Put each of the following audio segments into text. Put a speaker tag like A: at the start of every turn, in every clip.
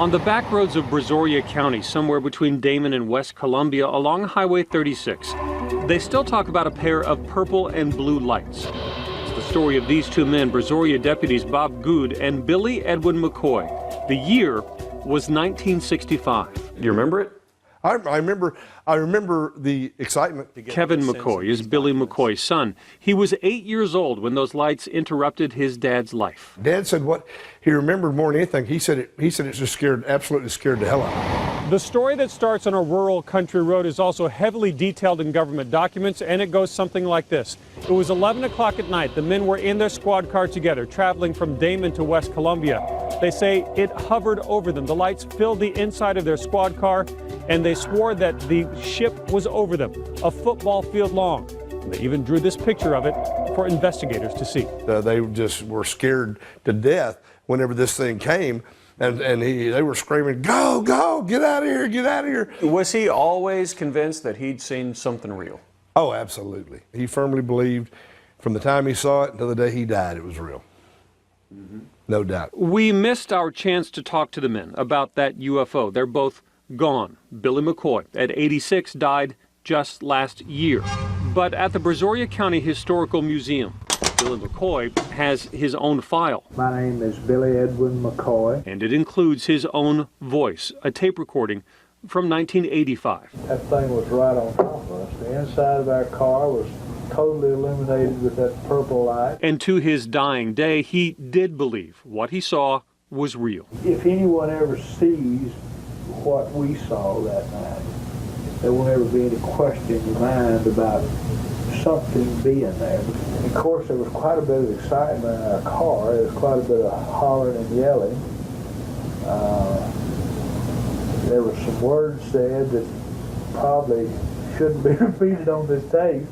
A: On the back roads of Brazoria County, somewhere between Damon and West Columbia along Highway 36, they still talk about a pair of purple and blue lights. It's the story of these two men, Brazoria deputies Bob Good and Billy Edwin McCoy. The year was 1965.
B: Do you remember it?
C: I remember the excitement.
A: Kevin McCoy is Billy McCoy's son. He was 8 years old when those lights interrupted his dad's life.
C: Dad said what he remembered more than anything. He said it just absolutely scared the hell out of him.
A: The story that starts on a rural country road is also heavily detailed in government documents, and it goes something like this. It was 11 o'clock at night. The men were in their squad car together, traveling from Damon to West Columbia. They say it hovered over them. The lights filled the inside of their squad car, and they swore that the ship was over them, a football field long. They even drew this picture of it for investigators to see.
C: They just were scared to death whenever this thing came, and they were screaming, "Go, go, get out of here, get out of here."
B: Was he always convinced that he'd seen something real?
C: Oh, absolutely. He firmly believed from the time he saw it until the day he died, it was real. No doubt.
A: We missed our chance to talk to the men about that UFO. They're both gone. Billy McCoy, at 86, died just last year. But at the Brazoria County Historical Museum, Billy McCoy has his own file.
D: My name is Billy Edwin McCoy.
A: And it includes his own voice, a tape recording from 1985.
D: That thing was right on top of us. The inside of our car was totally illuminated with that purple light.
A: And to his dying day, he did believe what he saw was real.
D: If anyone ever sees what we saw that night, there will never be any question in your mind about something being there. Of course, there was quite a bit of excitement in our car. There was quite a bit of hollering and yelling. There were some words said that probably shouldn't be repeated on this tape.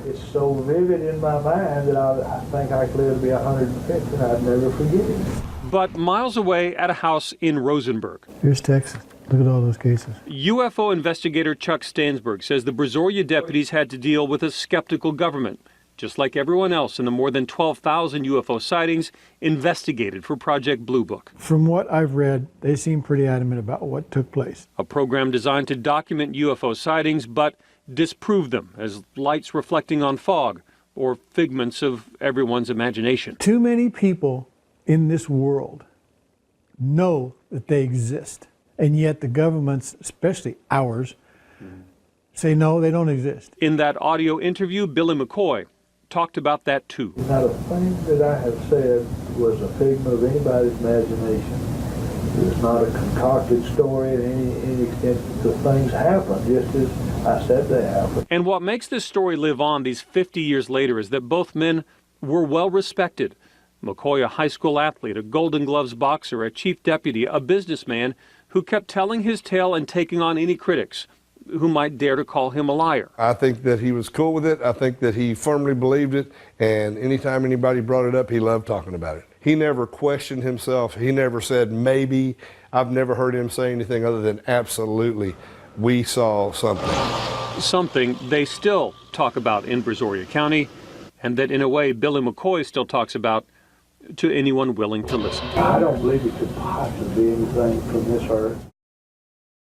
D: It's so vivid in my mind that I think I could live to be 150 and I'd never forget it.
A: But miles away at a house in Rosenberg.
D: Here's Texas. Look at all those cases.
A: UFO investigator Chuck Stansberg says the Brazoria deputies had to deal with a skeptical government, just like everyone else in the more than 12,000 UFO sightings investigated for Project Blue Book.
D: From what I've read, they seem pretty adamant about what took place.
A: A program designed to document UFO sightings, but disprove them as lights reflecting on fog or figments of everyone's imagination.
D: Too many people in this world know that they exist. And yet the governments, especially ours, say no, they don't exist.
A: In that audio interview, Billy McCoy talked about that too.
D: Not a thing that I have said was a figment of anybody's imagination. It was not a concocted story in any extent. The things happened just as I said they happened.
A: And what makes this story live on these 50 years later is that both men were well respected. McCoy, a high school athlete, a Golden Gloves boxer, a chief deputy, a businessman who kept telling his tale and taking on any critics who might dare to call him a liar.
C: I think that he was cool with it. I think that he firmly believed it, and anytime anybody brought it up, he loved talking about it. He never questioned himself. He never said maybe. I've never heard him say anything other than absolutely, we saw something.
A: Something they still talk about in Brazoria County, and that in a way Billy McCoy still talks about to anyone willing to listen.
D: I don't believe it could possibly be anything from this earth.